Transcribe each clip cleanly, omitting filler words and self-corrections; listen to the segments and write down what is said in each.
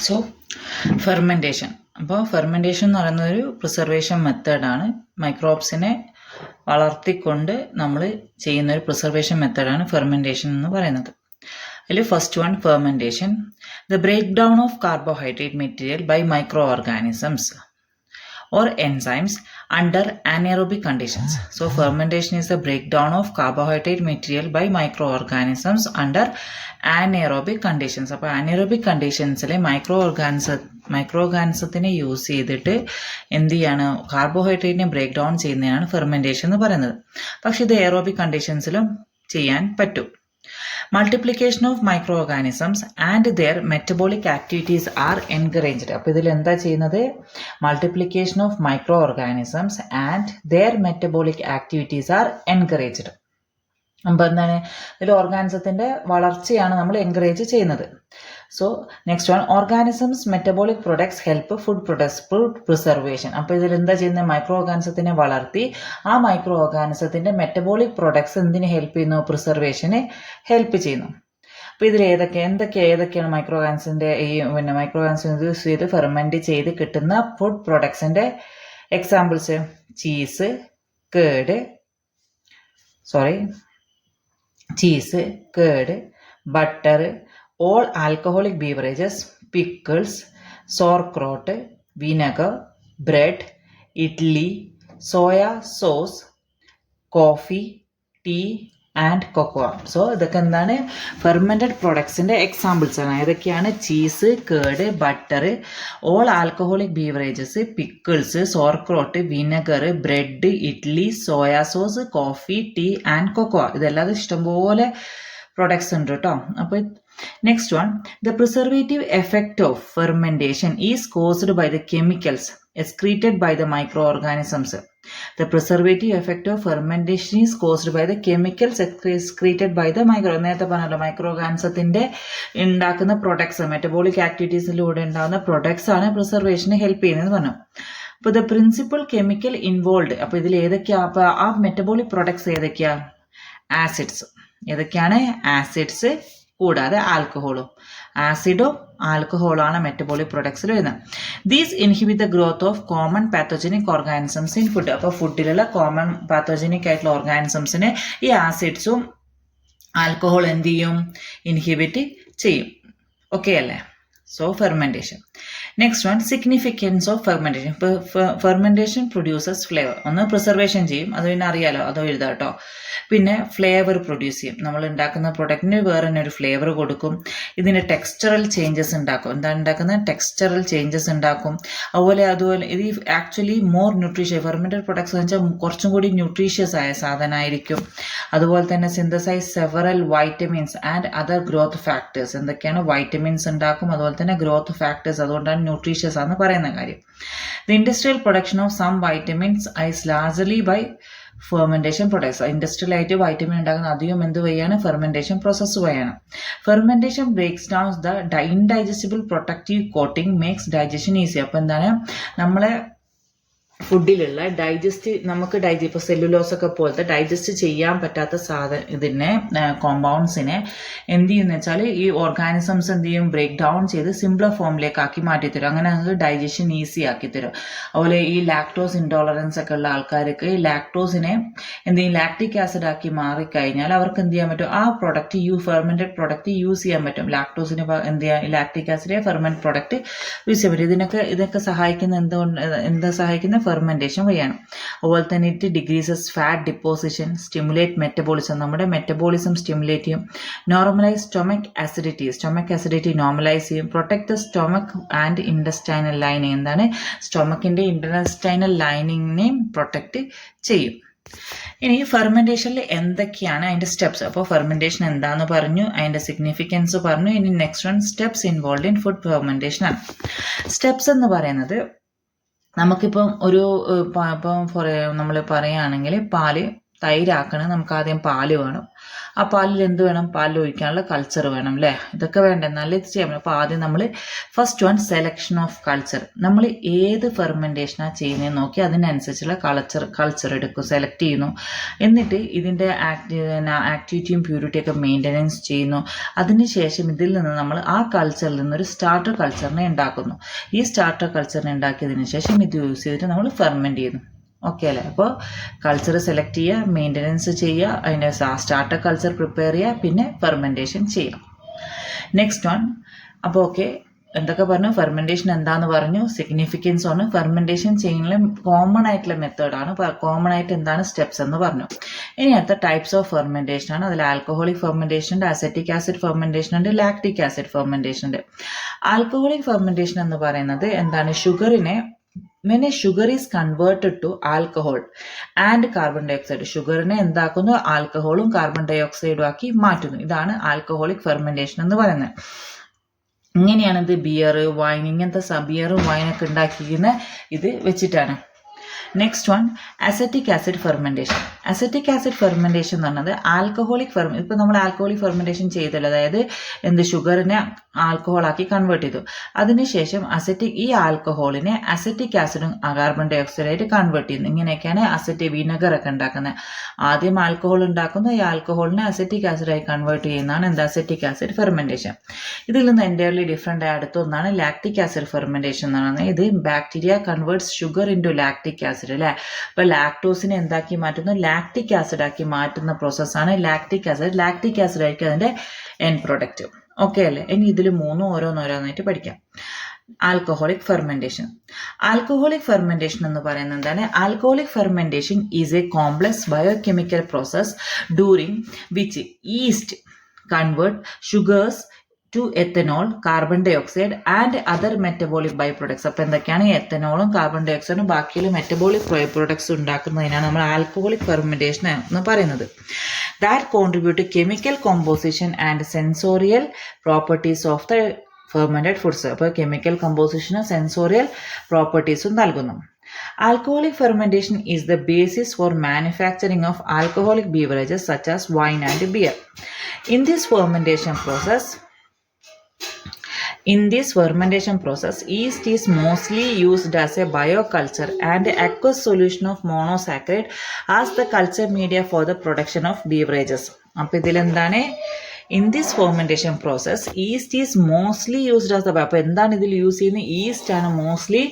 So fermentation. അപ്പോൾ fermentation എന്ന് പറയുന്നത് ഒരു പ്രിസർവേഷൻ മെത്തേഡാണ്. മൈക്രോബ്സിനെ വളർത്തിക്കൊണ്ട് നമ്മൾ ചെയ്യുന്ന ഒരു പ്രിസർവേഷൻ മെത്തേഡാണ് ഫെർമെൻറ്റേഷൻ എന്ന് പറയുന്നത്. അതിൽ first one fermentation, the break down of carbohydrate material by microorganisms or enzymes under anaerobic conditions. So fermentation is the breakdown of carbohydrate material by microorganisms under anaerobic conditions. അപ്പോൾ anaerobic conditionസിൽ micro ഓർഗാനിസത്തിനെ use ചെയ്തിട്ട് എന്ത് ചെയ്യാണ്, കാർബോഹൈഡ്രേറ്റിനെ break down ചെയ്യുന്നതാണ് fermentation എന്ന് പറയുന്നത്. പക്ഷെ ഇത് aerobic കണ്ടീഷൻസിലും ചെയ്യാൻ പറ്റും. Multiplication of micro organisms and their metabolic activities are encouraged. അപ്പോൾ ഇതിൽ എന്താ ചെയ്യുന്നത്, multiplication of micro organisms and their metabolic activities are encouraged. അപ്പോൾ എന്താണ്, ഇതിൽ ഓർഗാനിസത്തിന്റെ വളർച്ചയാണ് നമ്മൾ എൻകറേജ് ചെയ്യുന്നത്. So next one, organisms metabolic products help food preservation. അപ്പോൾ ഇതിൽ എന്താ ചെയ്യുന്നത്, മൈക്രോ ഓർഗാനിസത്തിനെ വളർത്തി ആ മൈക്രോ ഓർഗാനിസത്തിന്റെ മെറ്റബോളിക് പ്രൊഡക്ട്സ് എന്തിന് ഹെൽപ്പ് ചെയ്യുന്നു, പ്രിസർവേഷന് ഹെൽപ്പ് ചെയ്യുന്നു. അപ്പോൾ ഇതിൽ ഏതൊക്കെയാണ് മൈക്രോ ഓർഗാനിസത്തിന്റെ മൈക്രോ ഓർഗാനിസം യൂസ് ചെയ്ത് ഫെർമെന്റ് ചെയ്ത് കിട്ടുന്ന ഫുഡ് പ്രൊഡക്ട്സിന്റെ examples, cheese, curd, butter, all alcoholic beverages, pickles, sauerkraut, vinegar, bread, idli, soya sauce, coffee, tea and cocoa. So ഇതൊക്കെ എന്താണ്, ഫെർമെൻറ്റഡ് പ്രൊഡക്ട്സിൻ്റെ എക്സാമ്പിൾസ് ആണ്. ഏതൊക്കെയാണ്, cheese, curd, butter, all alcoholic beverages, pickles, sauerkraut, vinegar, bread, idli, soya sauce, coffee, tea and cocoa. ഇതെല്ലാം ഇഷ്ടംപോലെ products ഉണ്ട് കേട്ടോ. അപ്പോൾ next one, the preservative effect of fermentation is caused by the chemicals excreted by the microorganisms. The preservative effect of fermentation is caused by the chemicals excreted by the നേരത്തെ പറഞ്ഞല്ലോ, micro ഓർഗാനിസത്തിന്റെ ഉണ്ടാക്കുന്ന products, metabolic ആക്ടിവിറ്റീസിലൂടെ ഉണ്ടാകുന്ന products ആണ് പ്രിസർവേഷന് help ചെയ്യുന്നത് പറഞ്ഞു. അപ്പോൾ the principal chemical involve, അപ്പോൾ ഇതിൽ ഏതൊക്കെയാ, അപ്പോൾ ആ മെറ്റബോളിക് പ്രൊഡക്ട്സ് ഏതൊക്കെയാ, ആസിഡ്സ്. ഏതൊക്കെയാണ്, ആസിഡ്സ് കൂടാതെ ആൽക്കഹോളും. ആസിഡും ആൽക്കഹോളാണ് മെറ്റബോളിക് പ്രൊഡക്ട്സിൽ വരുന്നത്. These inhibit the growth of common pathogenic organisms in food. അപ്പോൾ ഫുഡിലുള്ള കോമൺ പാത്തോജനിക് ആയിട്ടുള്ള ഓർഗാനിസംസിനെ ഈ ആസിഡ്സും ആൽക്കഹോൾ എന്ത് ചെയ്യും, ഇൻഹിബിറ്റ് ചെയ്യും. ഓക്കെ അല്ലേ? So fermentation. Next one, significance of fermentation. ഇപ്പോൾ ഫെർമെൻറ്റേഷൻ പ്രൊഡ്യൂസസ് ഫ്ലേവർ. ഒന്ന് പ്രിസർവേഷൻ ചെയ്യും, അത് പിന്നെ അറിയാലോ, അതോ എഴുതാം കേട്ടോ. പിന്നെ ഫ്ലേവർ പ്രൊഡ്യൂസ് ചെയ്യും, നമ്മൾ ഉണ്ടാക്കുന്ന പ്രൊഡക്റ്റിന് വേറെ തന്നെ ഒരു ഫ്ലേവർ കൊടുക്കും. ഇതിന് ടെക്സ്ചറൽ ചേഞ്ചസ് ഉണ്ടാക്കും. എന്താണ് ഉണ്ടാക്കുന്നത്, ടെക്സ്ചറൽ ചേഞ്ചസ് ഉണ്ടാക്കും. അതുപോലെ ഇത് actually more nutritious, fermented products എന്ന് വെച്ചാൽ കുറച്ചും കൂടി ന്യൂട്രീഷ്യസ് ആയ സാധനമായിരിക്കും. അതുപോലെ തന്നെ synthesize several vitamins and other growth factors. എന്തൊക്കെയാണ്, വൈറ്റമിൻസ് ഉണ്ടാക്കും, അതുപോലെ തന്നെ ഗ്രോത്ത് ഫാക്ടേഴ്സ്. അതുകൊണ്ടാണ് ന്യൂട്രീഷ്യസ് ആണെന്ന് പറയുന്ന കാര്യം. The industrial production of some vitamins is largely by fermentation products. Industrial ആയിട്ട് വൈറ്റമിൻ ഉണ്ടാക്കുന്ന അധികം എന്ത് വഴിയാണ്, ഫെർമെൻറ്റേഷൻ പ്രോസസ്സ് വഴിയാണ്. Fermentation breaks down the indigestible protective coating makes digestion easy. അപ്പോൾ എന്താണ്, നമ്മളെ ഫുഡിലുള്ള ഇപ്പോൾ സെല്ലുലോസ് ഒക്കെ പോലത്തെ ഡൈജസ്റ്റ് ചെയ്യാൻ പറ്റാത്ത ഇതിനെ കോമ്പൗണ്ട്സിനെ എന്ത് ചെയ്യുന്ന വെച്ചാൽ ഈ ഓർഗാനിസംസ് എന്ത് ചെയ്യും, ബ്രേക്ക് ഡൗൺ ചെയ്ത് സിംപ്ലർ ഫോമിലേക്ക് ആക്കി മാറ്റിത്തരും. അങ്ങനെ നമുക്ക് ഡൈജഷൻ ഈസി ആക്കി തരും. അതുപോലെ ഈ ലാക്ടോസ് ഇൻടോളറൻസ് ഒക്കെ ഉള്ള ആൾക്കാർക്ക് ഈ ലാക്ടോസിനെ എന്ത് ചെയ്യും, ലാക്ടിക് ആസിഡ് ആക്കി മാറിക്കഴിഞ്ഞാൽ അവർക്ക് എന്ത് ചെയ്യാൻ പറ്റും, ആ പ്രൊഡക്റ്റ് ഫെർമെന്റഡ് പ്രൊഡക്റ്റ് യൂസ് ചെയ്യാൻ പറ്റും. ലാക്ടോസിന് എന്ത് ചെയ്യാം, lactic acid ferment product use ചെയ്യാൻ പറ്റും. ഇതൊക്കെ സഹായിക്കുന്ന ഫെർമെന്റേഷൻ വഴിയാണ്. അതുപോലെ തന്നെ it decreases fat deposition, stimulate metabolism, നമ്മുടെ മെറ്റബോളിസം സ്റ്റിമുലേറ്റ് ചെയ്യും. നോർമലൈസ് സ്റ്റൊമക് ആസിഡിറ്റി നോർമലൈസ് ചെയ്യും. Protect the stomach and intestinal lining. എന്താണ്, സ്റ്റൊമക്കിന്റെ ഇൻഡസ്റ്റൈനൽ ലൈനിങ്ങിനെ പ്രൊട്ടക്ട് ചെയ്യും. ഇനി ഫെർമെന്റേഷനിൽ എന്തൊക്കെയാണ് അതിന്റെ സ്റ്റെപ്സ്. അപ്പോൾ ഫെർമെന്റേഷൻ എന്താന്ന് പറഞ്ഞു, അതിന്റെ സിഗ്നിഫിക്കൻസ് പറഞ്ഞു. ഇനി next one, steps involve in food fermentation ആണ്. സ്റ്റെപ്സ് എന്ന് പറയുന്നത്, നമുക്കിപ്പം ഇപ്പം നമ്മൾ പറയുകയാണെങ്കിൽ പാല് തൈരാക്കണം, നമുക്ക് ആദ്യം പാല് വേണം. ആ പാലിൽ എന്ത് വേണം? പാലിൽ ഒഴിക്കാനുള്ള കൾച്ചർ വേണം അല്ലേ? ഇതൊക്കെ വേണ്ട, എന്നാലും ഇത് ചെയ്യാൻ പറ്റും. അപ്പോൾ ആദ്യം നമ്മൾ first one selection of culture. നമ്മൾ ഏത് ഫെർമെൻറ്റേഷനാണ് ചെയ്യുന്നതെന്ന് നോക്കി അതിനനുസരിച്ചുള്ള കൾച്ചർ എടുക്കും, സെലക്ട് ചെയ്യുന്നു. എന്നിട്ട് ഇതിൻ്റെ ആക്ടിവിറ്റിയും പ്യൂരിറ്റിയൊക്കെ മെയിൻ്റനൻസ് ചെയ്യുന്നു. അതിനുശേഷം ഇതിൽ നിന്ന് നമ്മൾ ആ കൾച്ചറിൽ നിന്നൊരു സ്റ്റാർട്ടർ കൾച്ചറിനെ ഉണ്ടാക്കുന്നു. ഈ സ്റ്റാർട്ടർ കൾച്ചറിനെ ഉണ്ടാക്കിയതിന് ശേഷം ഇത് യൂസ് ചെയ്തിട്ട് നമ്മൾ ഫെർമെൻറ്റ് ചെയ്യുന്നു. ഓക്കെ അല്ലേ? അപ്പോൾ കൾച്ചർ സെലക്ട് ചെയ്യുക, മെയിൻ്റനൻസ് ചെയ്യുക, അതിൻ്റെ സ്റ്റാർട്ടർ കൾച്ചർ പ്രിപ്പയർ ചെയ്യുക, പിന്നെ ഫെർമെൻറ്റേഷൻ ചെയ്യുക. Next one. അപ്പോൾ ഓക്കെ, എന്തൊക്കെ പറഞ്ഞു? ഫെർമെൻറ്റേഷൻ എന്താന്ന് പറഞ്ഞു, സിഗ്നിഫിക്കൻസ് ആണ്. ഫെർമെൻറ്റേഷൻ ചെയ്യുന്ന കോമൺ ആയിട്ടുള്ള മെത്തേഡാണ്, കോമൺ ആയിട്ട് എന്താണ് സ്റ്റെപ്സ് എന്ന് പറഞ്ഞു. ഇനി അടുത്ത ടൈപ്സ് ഓഫ് ഫെർമെൻറ്റേഷൻ ആണ്. അതിൽ ആൽക്കഹോളിക് ഫെർമെൻറ്റേഷൻ ഉണ്ട്, അസറ്റിക് ആസിഡ് ഫെർമെൻറ്റേഷൻ ഉണ്ട്, ലാക്റ്റിക് ആസിഡ് ഫെർമെൻറ്റേഷൻ ഉണ്ട്. ആൽക്കഹോളിക് ഫെർമെൻറ്റേഷൻ എന്ന് പറയുന്നത് എന്താണ്? ഷുഗറിനെ when a sugar is converted to alcohol and carbon dioxide, ഷുഗറിനെ എന്താക്കുന്നു? ആൽക്കഹോളും കാർബൺ ഡയോക്സൈഡും ആക്കി മാറ്റുന്നു. ഇതാണ് ആൽക്കഹോളിക് ഫെർമെൻറ്റേഷൻ എന്ന് പറയുന്നത്. ഇങ്ങനെയാണ് ഇത് ബിയർ, വൈൻ, ഇങ്ങനത്തെ ബിയറും വൈനൊക്കെ ഉണ്ടാക്കിയിരിക്കുന്ന ഇത് വെച്ചിട്ടാണ്. Next one, acetic acid fermentation. Acetic acid fermentation എന്ന് പറഞ്ഞത് ആൽക്കഹോളിക് ഇപ്പം നമ്മൾ ആൽക്കഹോളിക് ഫെർമെൻറ്റേഷൻ ചെയ്തല്ലോ, അതായത് ഷുഗറിനെ ആൽക്കഹോളാക്കി കൺവേർട്ട് ചെയ്തു. അതിനുശേഷം ഈ ആൽക്കഹോളിനെ അസറ്റിക് ആസിഡും കാർബൺ ഡൈ ഓക്സൈഡായിട്ട് കൺവേർട്ട് ചെയ്യുന്നു. ഇങ്ങനെയൊക്കെയാണ് വിനെഗർ ഒക്കെ ഉണ്ടാക്കുന്നത്. ആദ്യം ആൽക്കഹോൾ ഉണ്ടാക്കുന്നു, ഈ ആൽക്കഹോളിനെ അസറ്റിക് ആസിഡായി കൺവേർട്ട് ചെയ്യുന്നതാണ് അസറ്റിക് ആസിഡ് ഫെർമെൻറ്റേഷൻ. ഇതിൽ നിന്ന് എൻ്റയർലി ഡിഫറെൻ്റ് ആയ അടുത്ത ഒന്നാണ് ലാക്റ്റിക് ആസിഡ് ഫെർമെൻറ്റേഷൻ എന്ന് പറയുന്നത്. ഇത് bacteria converts sugar into lactic acid അല്ലേ? അപ്പോൾ ലാക്ടോസിനെ എന്താക്കി മാറ്റുന്നു? ലാക്റ്റിക് ആസിഡ് ആക്കി മാറ്റുന്ന പ്രോസസ്സാണ് ലാക്റ്റിക് ആസിഡ്. ലാക്റ്റിക് ആസിഡ് ആയിരിക്കും അതിൻ്റെ എൻഡ് പ്രൊഡക്റ്റ്. ഓക്കെ അല്ലേ? ഇനി ഇതിൽ മൂന്നും ഓരോന്നോരോന്നായിട്ട് പഠിക്കാം. Alcoholic fermentation. ആൽക്കഹോളിക് ഫെർമെൻറ്റേഷൻ എന്ന് പറയുന്നത് എന്താണ്? Alcoholic fermentation is a complex biochemical process during which yeast convert sugars to ethanol, carbon dioxide and other metabolic by products. അപ്പോൾ എന്തൊക്കെയാണ്? എത്തനോളും കാർബൺ ഡൈ ഓക്സൈഡും ബാക്കിയുള്ള മെറ്റബോളിക് ബൈ പ്രൊഡക്ട്സ് ഉണ്ടാക്കുന്നതിനാണ് നമ്മൾ alcoholic fermentation എന്ന് പറയുന്നത്. That contribute chemical composition and sensorial properties of the fermented foods. അപ്പോൾ chemical കമ്പോസിഷനും sensorial പ്രോപ്പർട്ടീസും നൽകുന്നു. Alcoholic fermentation is the basis for manufacturing of alcoholic beverages such as wine and beer. In this fermentation process, yeast is mostly used as a bioculture and aqueous solution of monosaccharide as the culture media for the production of beverages. അപ്പോൾ ഇതിലെന്താണ്? In this fermentation process, yeast is mostly used as the അപ്പോൾ എന്താണ് ഇതിൽ use ചെയ്യുന്നത്? East ആണ് mostly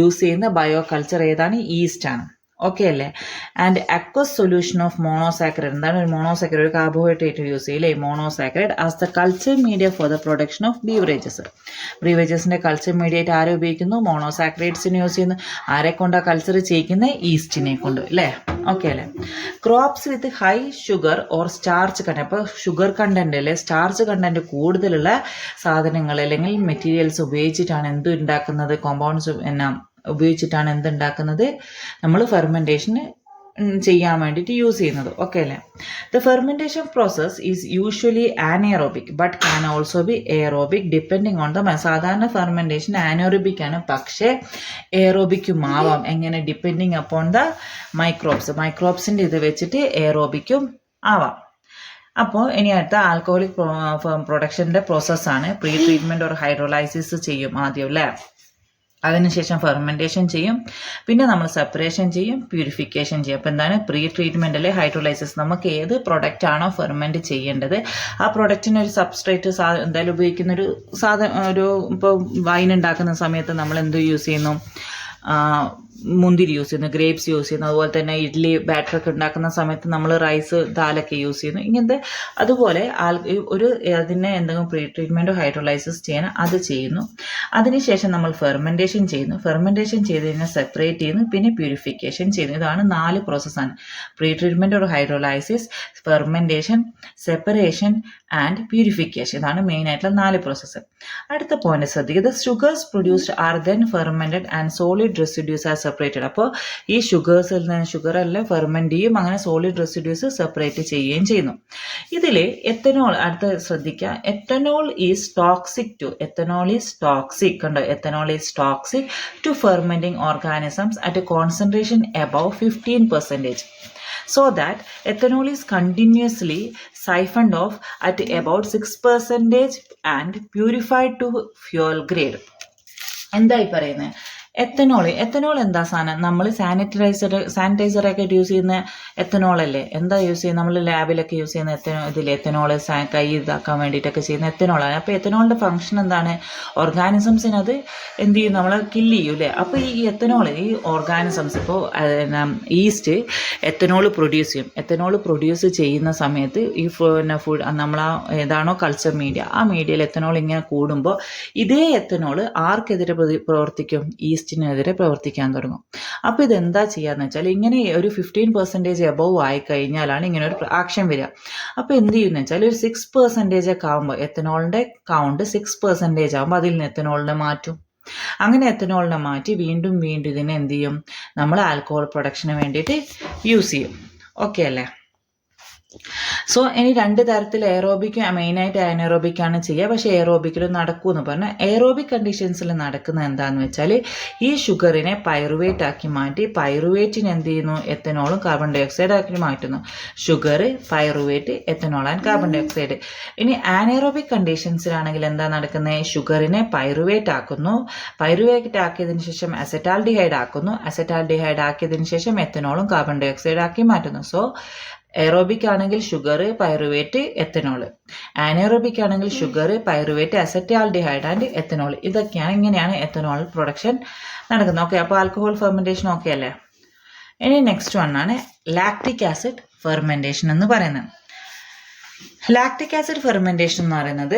use ചെയ്യുന്ന ബയോകൾച്ചർ. ഏതാണ്? East ആണ്. Okay അല്ലേ? And aqueous solution of monosaccharide. എന്താണ് ഒരു മോണോസാക്കറൈഡ്? ഒരു കാർബോഹൈഡ്രേറ്റ് യൂസ് ചെയ്യില്ലേ, monosaccharide as the culture media for the production of beverages. ബീവറേജസിന്റെ കൾച്ചർ മീഡിയയായിട്ട് ആരെ ഉപയോഗിക്കുന്നു? മോണോസാക്കറൈഡ്സിനെ യൂസ് ചെയ്യുന്നു. ആരെ കൊണ്ടാ കൾച്ചർ ചെയ്യിക്കുന്നത്? ഈസ്റ്റിനെ കൊണ്ട് അല്ലേ? ഓക്കെ അല്ലേ? Crops with high sugar or starch content. അപ്പോൾ ഷുഗർ കണ്ടന്റ് അല്ലെ സ്റ്റാർച്ച് കണ്ടന്റ് കൂടുതലുള്ള സാധനങ്ങൾ അല്ലെങ്കിൽ മെറ്റീരിയൽസ് ഉപയോഗിച്ചിട്ടാണ് എന്ത് ഉണ്ടാക്കുന്നത്? കോമ്പൗണ്ട്സ് ഉപയോഗിച്ചിട്ടാണ് എന്തുണ്ടാക്കുന്നത്? നമ്മൾ ഫെർമെൻറ്റേഷന് ചെയ്യാൻ വേണ്ടിയിട്ട് യൂസ് ചെയ്യുന്നത്. ഓക്കെ അല്ലേ? The fermentation process is usually anaerobic but can also be aerobic depending on the സാധാരണ ഫെർമെൻറ്റേഷൻ ആനോറോബിക് ആണ്, പക്ഷേ എയറോബിക്കും ആവാം. എങ്ങനെ? ഡിപ്പെൻഡിങ് അപ്പോൺ ദ മൈക്രോബ്സിൻ്റെ ഇത് വെച്ചിട്ട് എയറോബിക്കും ആവാം. അപ്പോൾ ഇനി അടുത്ത ആൽക്കഹോളിക് പ്രൊഡക്ഷൻ്റെ പ്രോസസ്സാണ്. പ്രീ ട്രീറ്റ്മെൻറ്റ് ഓർ ഹൈഡ്രോലൈസിസ് ചെയ്യും ആദ്യം അല്ലേ? അതിനുശേഷം ഫെർമെൻറ്റേഷൻ ചെയ്യും, പിന്നെ നമ്മൾ സെപ്പറേഷൻ ചെയ്യും, പ്യൂരിഫിക്കേഷൻ ചെയ്യും. അപ്പോൾ എന്താണ്? പ്രീ ട്രീറ്റ്മെൻറ്റ് അല്ലെ ഹൈഡ്രോലൈസിസ്. നമുക്ക് ഏത് പ്രൊഡക്റ്റ് ആണോ ഫെർമെൻറ്റ് ചെയ്യേണ്ടത് ആ പ്രൊഡക്റ്റിന് ഒരു സബ്സ്ട്രേറ്റ് എന്തായാലും ഉപയോഗിക്കുന്ന ഒരു ഇപ്പോൾ വൈൻ ഉണ്ടാക്കുന്ന സമയത്ത് നമ്മൾ എന്ത് യൂസ് ചെയ്യുന്നു? മുന്തിരി യൂസ് ചെയ്യുന്നു, ഗ്രേപ്സ് യൂസ് ചെയ്യുന്നു. അതുപോലെ തന്നെ ഇഡ്ഡലി ബാറ്ററൊക്കെ ഉണ്ടാക്കുന്ന സമയത്ത് നമ്മൾ റൈസ്, ദാലൊക്കെ യൂസ് ചെയ്യുന്നു. ഇങ്ങനത്തെ അതുപോലെ അതിനെ എന്തെങ്കിലും പ്രീ ട്രീറ്റ്മെൻറ്റോ ഹൈഡ്രോലൈസിസ് ചെയ്യണം, അത് ചെയ്യുന്നു. അതിനുശേഷം നമ്മൾ ഫെർമെൻറ്റേഷൻ ചെയ്യുന്നു. ഫെർമെൻറ്റേഷൻ ചെയ്ത് കഴിഞ്ഞാൽ സെപ്പറേറ്റ് ചെയ്യുന്നു, പിന്നെ പ്യൂരിഫിക്കേഷൻ ചെയ്യുന്നു. ഇതാണ് 4 പ്രോസസ്സാണ്. Pretreatment or hydrolysis, fermentation, separation and purification. ഇതാണ് മെയിൻ ആയിട്ടുള്ള 4 പ്രോസസ്സ്. അടുത്ത പോയിന്റ് ശ്രദ്ധിക്കുക. Sugars produced are then fermented and solid residues are separated. അപ്പോൾ ഈ ഷുഗേഴ്സിൽ നിന്ന് ഷുഗറെല്ലാം ഫെർമെൻറ്റ് ചെയ്യും, അങ്ങനെ സോളിഡ് റെസിഡ്യൂസ് സെപ്പറേറ്റ് ചെയ്യുകയും ചെയ്യുന്നു. ഇതിൽ എത്തനോൾ, അടുത്ത ശ്രദ്ധിക്കുക, ethanol is toxic to fermenting organisms at a concentration above 15%. so that ethanol is continuously siphoned off at about 6% and purified to fuel grade. എന്തായി പറയുന്നത്? എത്തനോൾ എന്താ സാധനം? നമ്മൾ സാനിറ്റൈസറൊക്കെ യൂസ് ചെയ്യുന്ന എത്തനോൾ അല്ലേ? എന്താ യൂസ് ചെയ്യുന്നത്? നമ്മൾ ലാബിലൊക്കെ യൂസ് ചെയ്യുന്ന എത്തനോൾ കൈ ഇതാക്കാൻ വേണ്ടിയിട്ടൊക്കെ ചെയ്യുന്ന എത്തനോളാണ്. അപ്പോൾ എത്തനോളിൻ്റെ ഫംഗ്ഷൻ എന്താണ്? ഓർഗാനിസംസിന് അത് എന്ത് ചെയ്യും? നമ്മൾ കില്ല് ചെയ്യും അല്ലേ? അപ്പോൾ ഈ എത്തനോൾ, ഈ ഓർഗാനിസംസ്, ഇപ്പോൾ ഈസ്റ്റ് എത്തനോൾ പ്രൊഡ്യൂസ് ചെയ്യും. എത്തനോൾ പ്രൊഡ്യൂസ് ചെയ്യുന്ന സമയത്ത് ഈ ഫുഡ് നമ്മൾ ഏതാണോ കൾച്ചർ മീഡിയ, ആ മീഡിയയിൽ എത്തനോൾ ഇങ്ങനെ കൂടുമ്പോൾ ഇതേ എത്തനോൾ ആർക്കെതിരെ പ്രവർത്തിക്കും? ഈസ്റ്റിനെതിരെ പ്രവർത്തിക്കാൻ തുടങ്ങും. അപ്പോൾ ഇതെന്താ ചെയ്യാന്ന് വെച്ചാൽ, ഇങ്ങനെ ഒരു 15% എബവ് ആയി കഴിഞ്ഞാലാണ് ഇങ്ങനെ ഒരു ആക്ഷൻ വരിക. അപ്പോൾ എന്ത് ചെയ്യുന്ന വെച്ചാൽ, ഒരു 6% ഒക്കെ ആകുമ്പോൾ, എത്തനോളിൻ്റെ കൗണ്ട് 6% ആകുമ്പോൾ അതിൽ നിന്ന് എത്തനോളിനെ മാറ്റും. അങ്ങനെ എത്തനോളിനെ മാറ്റി വീണ്ടും ഇതിനെ എന്ത് ചെയ്യും? നമ്മൾ ആൽക്കഹോൾ പ്രൊഡക്ഷന് വേണ്ടിയിട്ട് യൂസ് ചെയ്യും. ഓക്കെ അല്ലേ? സോ ഇനി 2 തരത്തിൽ എയറോബിക്കും മെയിനായിട്ട് അനറോബിക്കാണ് ചെയ്യുക. പക്ഷേ എയറോബിക്കിലും നടക്കുമെന്ന് പറഞ്ഞാൽ, എയറോബിക് കണ്ടീഷൻസിൽ നടക്കുന്നത് എന്താണെന്ന് വെച്ചാൽ, ഈ ഷുഗറിനെ പൈറുവേറ്റ് ആക്കി മാറ്റി പൈറുവേറ്റിന് എന്ത് ചെയ്യുന്നു? എത്തനോളും കാർബൺ ഡൈ ഓക്സൈഡ് ആക്കി മാറ്റുന്നു. Sugar, pyruvate, ethanol and carbon dioxide. ഇനി ആനറോബിക് കണ്ടീഷൻസിലാണെങ്കിൽ എന്താ നടക്കുന്നത്? ഷുഗറിനെ പൈറുവേറ്റ് ആക്കുന്നു. പൈറുവേറ്റ് ആക്കിയതിനു ശേഷം അസറ്റാൽഡിഹൈഡ് ആക്കുന്നു. അസറ്റാൽഡിഹൈഡ് ആക്കിയതിനു ശേഷം എത്തനോളും കാർബൺ ഡൈ ഓക്സൈഡ് ആക്കി മാറ്റുന്നു. സോ എയറോബിക് ആണെങ്കിൽ ഷുഗർ, പൈറുവേറ്റ്, എത്തനോൾ. ആനറോബിക് ആണെങ്കിൽ sugar, pyruvate, acetaldehyde and ethanol. ഇങ്ങനെയാണ് എത്തനോൾ പ്രൊഡക്ഷൻ നടക്കുന്നത്. ഓക്കെ, അപ്പോൾ ആൽക്കഹോൾ ഫെർമെന്റേഷൻ ഓക്കെ അല്ലേ? ഇനി നെക്സ്റ്റ് വണ്ണാണ് ലാക്റ്റിക് ആസിഡ് ഫെർമെന്റേഷൻ എന്ന് പറയുന്നത്. ലാക്റ്റിക് ആസിഡ് ഫെർമെന്റേഷൻ എന്ന് പറയുന്നത്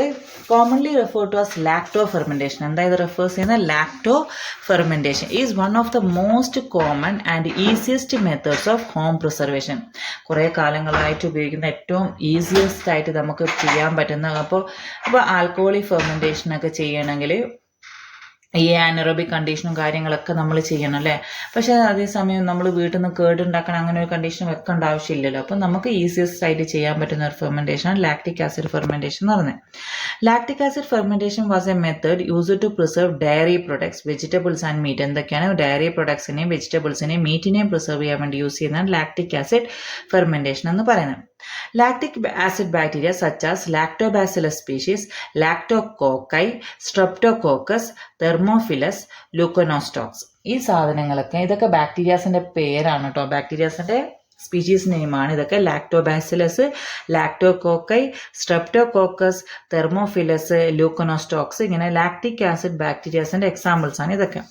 commonly refer to as lacto fermentation. എന്തായത് റെഫേഴ്സ് ചെയ്യുന്ന? Lacto fermentation is one of the most common and easiest methods of home preservation. കുറേ കാലങ്ങളായിട്ട് ഉപയോഗിക്കുന്ന ഏറ്റവും ഈസിയസ്റ്റ് ആയിട്ട് നമുക്ക് ചെയ്യാൻ പറ്റുന്ന, അപ്പോൾ ആൽക്കഹോളിക് ഫെർമെന്റേഷനൊക്കെ ചെയ്യണമെങ്കിൽ ഈ ആനറോബിക് കണ്ടീഷനും കാര്യങ്ങളൊക്കെ നമ്മൾ ചെയ്യണം അല്ലേ? പക്ഷേ അതേസമയം നമ്മൾ വീട്ടിൽ നിന്ന് കേടുണ്ടാക്കണം അങ്ങനെ ഒരു കണ്ടീഷൻ വെക്കേണ്ട ആവശ്യമില്ലല്ലോ. അപ്പം നമുക്ക് ഈസിയസ്റ്റ് ആയിട്ട് ചെയ്യാൻ പറ്റുന്ന ഒരു ഫെർമെന്റേഷൻ ലാക്റ്റിക് ആസിഡ് ഫെർമെന്റേഷൻ എന്ന് പറയുന്നത്. Lactic acid fermentation was a method used to preserve dairy products, vegetables and meat. എന്തൊക്കെയാണ്? ഡയറി പ്രൊഡക്ട്സിനെയും വെജിറ്റബിൾസിനെയും മീറ്റിനെയും പ്രിസർവ് ചെയ്യാൻ വേണ്ടി യൂസ് ചെയ്യുന്നതാണ് ലാക്റ്റിക് ആസിഡ് ഫെർമെന്റേഷൻ എന്ന് പറയുന്നത്. Lactic acid bacteria such as Lactobacillus species, Lactococci, Streptococcus, Thermophilus, Leuconostox. ഈ സാധനങ്ങളൊക്കെ ഇതൊക്കെ ബാക്ടീരിയാസിന്റെ പേരാണ് കേട്ടോ. ബാക്ടീരിയാസിന്റെ സ്പീഷീസ് നെയിമാണ് ഇതൊക്കെ. ലാക്ടോബാസിലസ്, ലാക്ടോകോക്കൈ, സ്ട്രെപ്റ്റോകോക്കസ്, തെർമോഫിലസ്, ലൂക്കോനോസ്റ്റോക്സ്, ഇങ്ങനെ ലാക്റ്റിക് ആസിഡ് ബാക്ടീരിയാസിന്റെ എക്സാമ്പിൾസ് ആണ് ഇതൊക്കെ.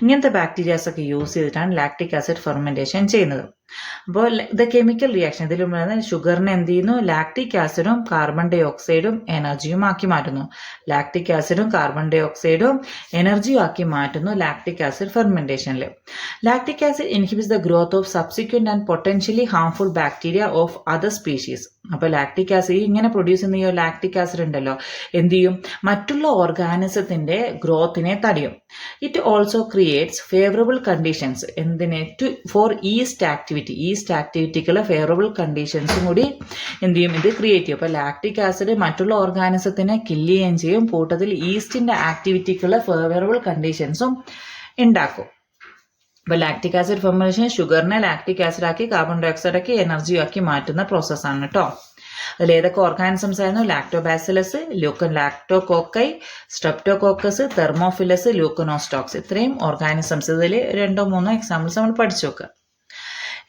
ഇങ്ങനത്തെ ബാക്ടീരിയാസ് ഒക്കെ യൂസ് ചെയ്തിട്ടാണ് ലാക്റ്റിക് ആസിഡ് ഫെർമെന്റേഷൻ ചെയ്യുന്നത്. അപ്പോൾ ഇത് കെമിക്കൽ റിയാക്ഷൻ. ഇതിൽ ഷുഗറിനെ എന്ത് ചെയ്യുന്നു? ലാക്റ്റിക് ആസിഡും കാർബൺ ഡൈ ഓക്സൈഡും എനർജിയും ആക്കി മാറ്റുന്നു. ലാക്റ്റിക് ആസിഡും കാർബൺ ഡൈ ഓക്സൈഡും എനർജിയും ആക്കി മാറ്റുന്നു ലാക്റ്റിക് ആസിഡ് ഫെർമെന്റേഷനിൽ. Lactic acid inhibits the growth of subsequent and potentially harmful bacteria of other species. അപ്പോൾ ലാക്റ്റിക് ആസിഡ് ഇങ്ങനെ പ്രൊഡ്യൂസ് ചെയ്യുന്ന ലാക്റ്റിക് ആസിഡ് ഉണ്ടല്ലോ, എന്ത് ചെയ്യും? മറ്റുള്ള ഓർഗാനിസത്തിന്റെ ഗ്രോത്തിനെ തടയും. It also creates favourable conditions. എന്തിന്? ഫോർ ഈസ്റ്റ് ആക്ടിവിറ്റിക്കുള്ള ഫേവറബിൾ കണ്ടീഷൻസും കൂടി എന്ത് ചെയ്യും? ഇത് ക്രിയേറ്റ് ചെയ്യും. അപ്പോൾ ലാക്റ്റിക് ആസിഡ് മറ്റുള്ള ഓർഗാനിസത്തിനെ കില്ല് ചെയ്യുകയും ചെയ്യും, കൂട്ടത്തിൽ ഈസ്റ്റിന്റെ ആക്ടിവിറ്റിക്കുള്ള ഫേവറബിൾ കണ്ടീഷൻസും ഉണ്ടാക്കും. അപ്പോൾ ലാക്റ്റിക് ആസിഡ് ഫെർമെന്റേഷൻ ഷുഗറിനെ ലാക്റ്റിക് ആസിഡ് ആക്കി കാർബൺ ഡൈ ഓക്സൈഡ് ആക്കി എനർജി ആക്കി മാറ്റുന്ന പ്രോസസ്സാണ് കേട്ടോ. അതിൽ ഏതൊക്കെ ഓർഗാനിസംസ് ആയിരുന്നു? Lactobacillus, lactococci, streptococcus, thermophilus, leuconostocs. ഇത്രയും ഓർഗാനിസംസ്. ഇതിൽ 2-3 എക്സാമ്പിൾസ് നമ്മൾ പഠിച്ചു നോക്കുക.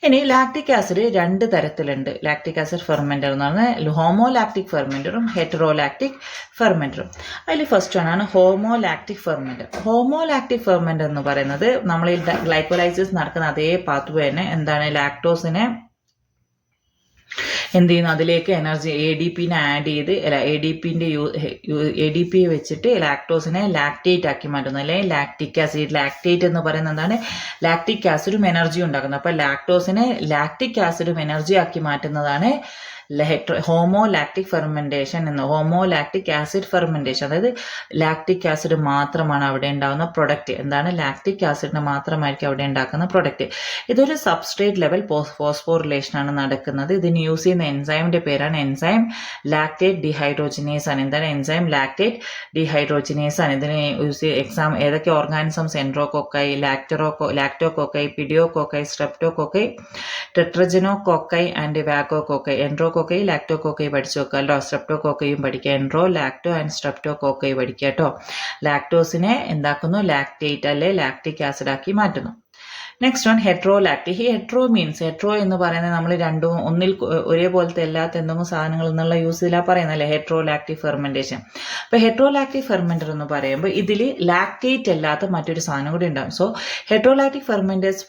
ഇനി ലാക്റ്റിക് ആസിഡ് 2 തരത്തിലുണ്ട്. ലാക്റ്റിക് ആസിഡ് ഫെർമെന്റർ എന്ന് പറഞ്ഞാൽ ഹോമോലാക്റ്റിക് ഫെർമെന്ററും ഹെറ്ററോലാക്റ്റിക് ഫെർമെന്ററും. അതിൽ ഫസ്റ്റ് ആണ് ഹോമോലാക്റ്റിക് ഫെർമെന്റർ. ഹോമോലാക്റ്റിക് ഫെർമെന്റർ എന്ന് പറയുന്നത് നമ്മൾ ഈ ഗ്ലൈക്കോലൈസിസ് നടക്കുന്ന അതേ പാത്വേ തന്നെ എന്താണ്? ലാക്ടോസിനെ എന്ത് ചെയ്യുന്നു? അതിലേക്ക് എനർജി ADPനെ ആഡ് ചെയ്ത് ADP വെച്ചിട്ട് ലാക്ടോസിനെ ലാക്ടേറ്റ് ആക്കി മാറ്റുന്നു, അല്ലെങ്കിൽ ലാക്റ്റിക് ആസിഡ്. ലാക്ടേറ്റ് എന്ന് പറയുന്നത് എന്താണ്? ലാക്റ്റിക് ആസിഡും എനർജിയും ഉണ്ടാക്കുന്നത്. അപ്പോൾ ലാക്ടോസിനെ ലാക്റ്റിക് ആസിഡും എനർജി ആക്കി മാറ്റുന്നതാണ് ഹോമോലാക്റ്റിക് ഫെർമെൻറ്റേഷൻ എന്ന്, ഹോമോലാക്റ്റിക് ആസിഡ് ഫെർമെൻറ്റേഷൻ, അതായത് ലാക്റ്റിക് ആസിഡ് മാത്രമാണ് അവിടെ ഉണ്ടാകുന്ന പ്രൊഡക്റ്റ്. എന്താണ്? ലാക്റ്റിക് ആസിഡിന് മാത്രമായിരിക്കും അവിടെ ഉണ്ടാക്കുന്ന പ്രൊഡക്റ്റ്. ഇതൊരു സബ്സ്ട്രേറ്റ് ലെവൽ ഫോസ്ഫോറിലേഷനാണ് നടക്കുന്നത്. ഇതിന് യൂസ് ചെയ്യുന്ന എൻസൈമിന്റെ പേരാണ് എൻസൈം ലാക്റ്റേറ്റ് ഡിഹൈഡ്രോജിനേസ് ആണ്. എന്താണ്? എൻസൈം ലാക്റ്റേറ്റ് ഡിഹൈഡ്രോജിനേസ് ആണ്. ഇതിന് യൂസ് ഏതൊക്കെ ഓർഗാനിസംസ്? എൻട്രോകോക്കൈ, ലാക്ടോകോക്കൈ, പിഡിയോകോക്കൈ, സ്ട്രെപ്റ്റോകോക്കൈ, ടെട്രജനോകോക്കൈ ആൻഡ് വാഗോകോക്കൈ. എൻട്രോകോക്കൈ, ലാക്ടോകോക്കൈ പഠിച്ചു വെക്കാമല്ലോ. സ്ട്രെപ്റ്റോകോക്കൈയും പഠിക്കുക. എൻട്രോ, ലാക്ടോ ആൻഡ് സ്ട്രെപ്റ്റോകോക്കൈ പഠിക്കുക കേട്ടോ. ലാക്ടോസിനെ എന്താക്കുന്നു? ലാക്റ്റേറ്റ് അല്ലെ ലാക്റ്റിക് ആസിഡ് ആക്കി മാറ്റുന്നു. Next one heterolactic. ഈ ഹെട്രോ എന്ന് പറയുന്നത് നമ്മൾ രണ്ടും ഒരേപോലത്തെ അല്ലാത്ത എന്തെങ്കിലും സാധനങ്ങൾ എന്നുള്ള യൂസ് ചെയ്താൽ പറയുന്നല്ലേ ഹെട്രോലാക്റ്റിക് ഫെർമെന്റേഷൻ. അപ്പൊ ഹെട്രോലാക്റ്റിക് ഫെർമെന്റർ എന്ന് പറയുമ്പോൾ ഇതിൽ ലാക്റ്റേറ്റ് അല്ലാത്ത മറ്റൊരു സാധനം കൂടി ഉണ്ടാകും. So heterolactic fermenters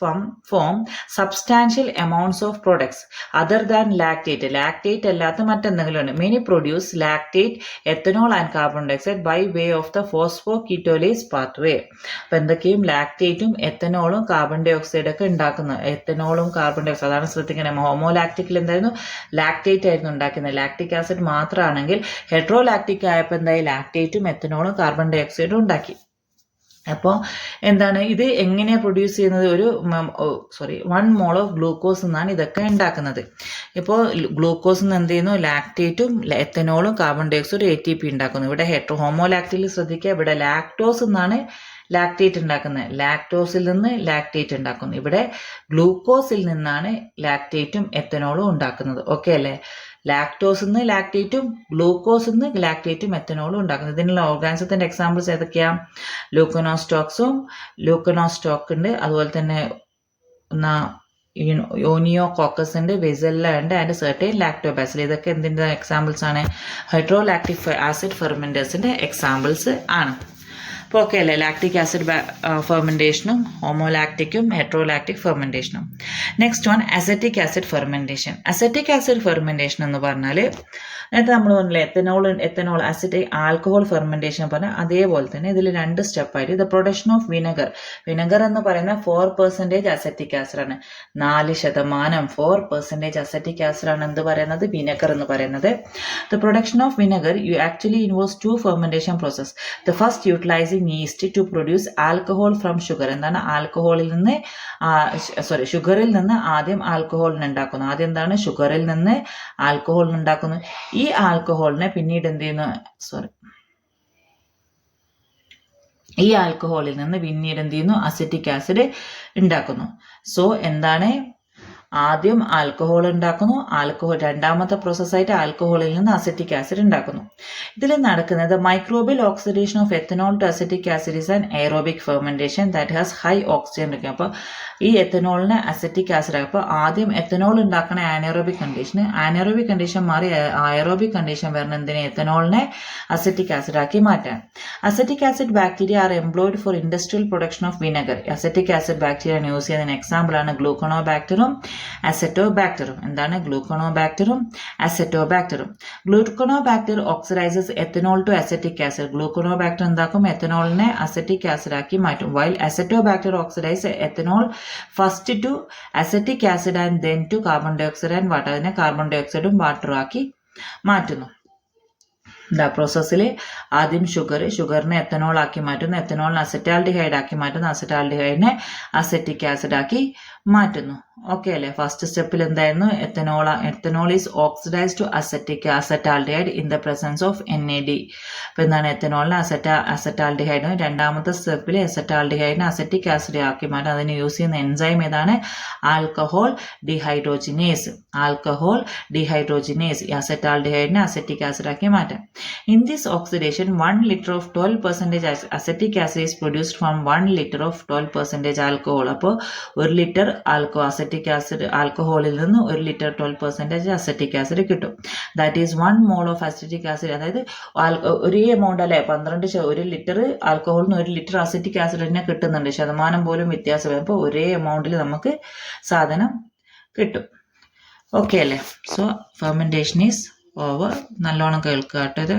form substantial amounts of products other than lactate. Lactate അല്ലാത്ത മറ്റെന്തെങ്കിലും ഉണ്ട്. Many produce lactate, ethanol and carbon dioxide by way of the phosphoketolase pathway. അപ്പൊ എന്തൊക്കെയും ലാക്റ്റേറ്റും എത്തനോളും കാർബൺ ഡയോക്സൈഡ് ഒക്കെ ഉണ്ടാക്കുന്നത്. എത്തനോളും കാർബൺ ഡയോക്സൈഡ്, അതാണ് ശ്രദ്ധിക്കണം. ഹോമോലാക്റ്റിക്കിൽ എന്തായിരുന്നു? ലാക്റ്റേറ്റ് ആയിരുന്നു ഉണ്ടാക്കുന്നത്. ലാക്റ്റിക് ആസിഡ് മാത്രമാണെങ്കിൽ ഹെട്രോലാക്റ്റിക് ആയപ്പോൾ എന്തായി? ലാക്റ്റേറ്റും എത്തനോളും കാർബൺ ഡയോക്സൈഡും ഉണ്ടാക്കി. അപ്പോൾ എന്താണ് ഇത് എങ്ങനെയാണ് പ്രൊഡ്യൂസ് ചെയ്യുന്നത്? 1 മോൾ ഓഫ് ഗ്ലൂക്കോസ് എന്നാണ് ഇതൊക്കെ ഉണ്ടാക്കുന്നത്. ഇപ്പോൾ ഗ്ലൂക്കോസ് നിന്ന് എന്ത് ചെയ്യുന്നു? ലാക്റ്റേറ്റും എത്തനോളും കാർബൺ ഡയോക്സൈഡും ATP ഉണ്ടാക്കുന്നു. ഇവിടെ ഹോമോലാക്റ്റിൽ ശ്രദ്ധിക്കുക, ഇവിടെ ലാക്ടോസ് എന്നാണ് ലാക്റ്റേറ്റ് ഉണ്ടാക്കുന്നത്. ലാക്ടോസിൽ നിന്ന് ലാക്റ്റേറ്റ് ഉണ്ടാക്കുന്നു. ഇവിടെ ഗ്ലൂക്കോസിൽ നിന്നാണ് ലാക്റ്റേറ്റും എത്തനോളും ഉണ്ടാക്കുന്നത്. ഓക്കെ അല്ലേ? ലാക്ടോസിൽ നിന്ന് ലാക്റ്റേറ്റും ഗ്ലൂക്കോസിൽ നിന്ന് ലാക്റ്റേറ്റും എത്തനോളും ഉണ്ടാക്കുന്നത്. ഇതിനുള്ള ഓർഗാനിസത്തിന്റെ എക്സാമ്പിൾസ് ഏതൊക്കെയാ? ലൂക്കനോസ്റ്റോക്ക് ഉണ്ട്, അതുപോലെ തന്നെ യോനിയോകോക്കസ് ഉണ്ട്, വെസെല്ല ഉണ്ട്, ആൻഡ് സെർട്ടൈൻ ലാക്ടോബാസിൽ. ഇതൊക്കെ എന്തിന്റെ എക്സാമ്പിൾസ് ആണ്? ഹൈഡ്രോലാക്റ്റിക് ആസിഡ് ഫെർമെന്റേഴ്സിന്റെ എക്സാമ്പിൾസ് ആണ്. അപ്പോൾ ഓക്കെ അല്ലേ? ലാക്റ്റിക് ആസിഡ് ഫെർമെൻറ്റേഷനും ഹോമോലാക്റ്റിക്കും ഹെട്രോലാക്റ്റിക് ഫെർമെൻറ്റേഷനും. Next one acetic acid fermentation. Acetic acid fermentation എന്ന് പറഞ്ഞാൽ നേരത്തെ നമ്മൾ പറഞ്ഞില്ലേ എത്തനോൾ അസിറ്റിക് ആൽക്കഹോൾ ഫെർമെൻറ്റേഷൻ പറഞ്ഞാൽ അതേപോലെ തന്നെ ഇതിൽ 2 സ്റ്റെപ്പായിട്ട് ദ പ്രൊഡക്ഷൻ ഓഫ് വിനെഗർ എന്ന് പറയുന്ന 4% അസറ്റിക് ആസിഡാണ്. 4% 4% അസറ്റിക് ആസിഡാണ് എന്ത് പറയുന്നത്? വിനെഗർ എന്ന് പറയുന്നത്. The production of vinegar actually involves 2 fermentation process. The first utilising yeast to produce alcohol from sugar. എന്താണ്? ഷുഗറിൽ നിന്ന് ആദ്യം ആൽക്കഹോളിനെ ഉണ്ടാക്കുന്നു. ആദ്യം എന്താണ്? ഷുഗറിൽ നിന്ന് ആൽക്കഹോളിനെ ഉണ്ടാക്കുന്നു. ഈ ആൽക്കഹോളിനെ പിന്നീട് എന്ത് ചെയ്യുന്നു? ഈ ആൽക്കഹോളിൽ നിന്ന് പിന്നീട് എന്ത് ചെയ്യുന്നു? അസറ്റിക് ആസിഡ് ഉണ്ടാക്കുന്നു. സോ എന്താണ്? ആദ്യം ആൽക്കഹോൾ ഉണ്ടാക്കുന്നു. രണ്ടാമത്തെ പ്രോസസ്സായിട്ട് ആൽക്കഹോളിൽ നിന്ന് അസറ്റിക് ആസിഡ് ഉണ്ടാക്കുന്നു. ഇതിൽ നടക്കുന്നത് microbial oxidation of ethanol to acetic acid is an aerobic fermentation that has high oxygen requirement. അപ്പോൾ ഈ എത്തനോളിനെ അസറ്റിക് ആസിഡ് അപ്പോൾ ആദ്യം എത്തനോൾ ഉണ്ടാക്കണ ആനറോബിക് കണ്ടീഷൻ മാറി അയറോബിക് കണ്ടീഷൻ വരണം. എന്തിനെ? എത്തനോളിനെ അസറ്റിക് ആസിഡ് ആക്കി മാറ്റാൻ. Acetic acid bacteria are employed for industrial production of vinegar. Acetic acid bacteria use ചെയ്യുന്ന എക്സാമ്പിൾ ആണ് ഗ്ലൂക്കോണോബാക്ടറും അസറ്റോബാക്ടറും. എന്താണ്? ഗ്ലൂക്കോണോബാക്ടറും അസറ്റോബാക്ടറും. Gluconobacter oxidises ethanol to acetic acid. ഗ്ലൂക്കോണോബാക്ടർ എന്താക്കും? എത്തനോളിനെ അസറ്റിക് ആസിഡ് ആക്കി മാറ്റും. While acetobacter oxidize ethanol first to acetic acid and then to carbon dioxide and water. അതിനെ കാർബൺ ഡയോക്സൈഡും വാട്ടറും ആക്കി മാറ്റുന്നു. പ്രോസസ്സിൽ ആദ്യം ഷുഗറിനെ എത്തനോൾ ആക്കി മാറ്റുന്നു. എത്തനോളിനെ അസറ്റാൽഡിഹൈഡ് ആക്കി മാറ്റുന്നു. അസറ്റാൽഡിഹൈഡിനെ അസറ്റിക് ആസിഡ് ആക്കി മാറ്റുന്നു. ഓക്കെ അല്ലേ? ഫസ്റ്റ് സ്റ്റെപ്പിൽ എന്തായിരുന്നു? Ethanol is oxidize to acetaldehyde in the presence of NAD. അപ്പൊ എന്താണ്? എത്തനോളിനെ അസറ്റാൽഡിഹൈഡും രണ്ടാമത്തെ സ്റ്റെപ്പിൽ അസറ്റാൽഡിഹൈഡിനെ അസറ്റിക് ആസിഡ് ആക്കി മാറ്റാൻ അതിന് യൂസ് ചെയ്യുന്ന എൻസൈം ഏതാണ്? Alcohol dehydrogenase. ഈ അസറ്റാൽഡിഹൈഡിനെ അസറ്റിക് ആസിഡ് ആക്കി മാറ്റാം. In this oxidation, 1 liter of 12% acetic acid is produced from 1 liter of 12% alcohol. അപ്പോൾ 1 ലിറ്റർ ആൽക്കഹോളിൽ നിന്ന് 1 ലിറ്റർ 12% അസറ്റിക് ആസിഡ് കിട്ടും. That is 1 mole of acetic acid. അതായത് ഒരേ എമൗണ്ട് അല്ലേ? 1 ലിറ്റർ ആൽക്കഹോളിൽ നിന്ന് 1 ലിറ്റർ അസറ്റിക് ആസിഡ് തന്നെ കിട്ടുന്നുണ്ട്. ശതമാനം പോലും വ്യത്യാസം. അപ്പോൾ ഒരേ എമൗണ്ടിൽ നമുക്ക് സാധനം കിട്ടും. ഓക്കെ അല്ലേ? So fermentation is over. നല്ലോണം കേൾക്കുക കേട്ടോ ഇത്.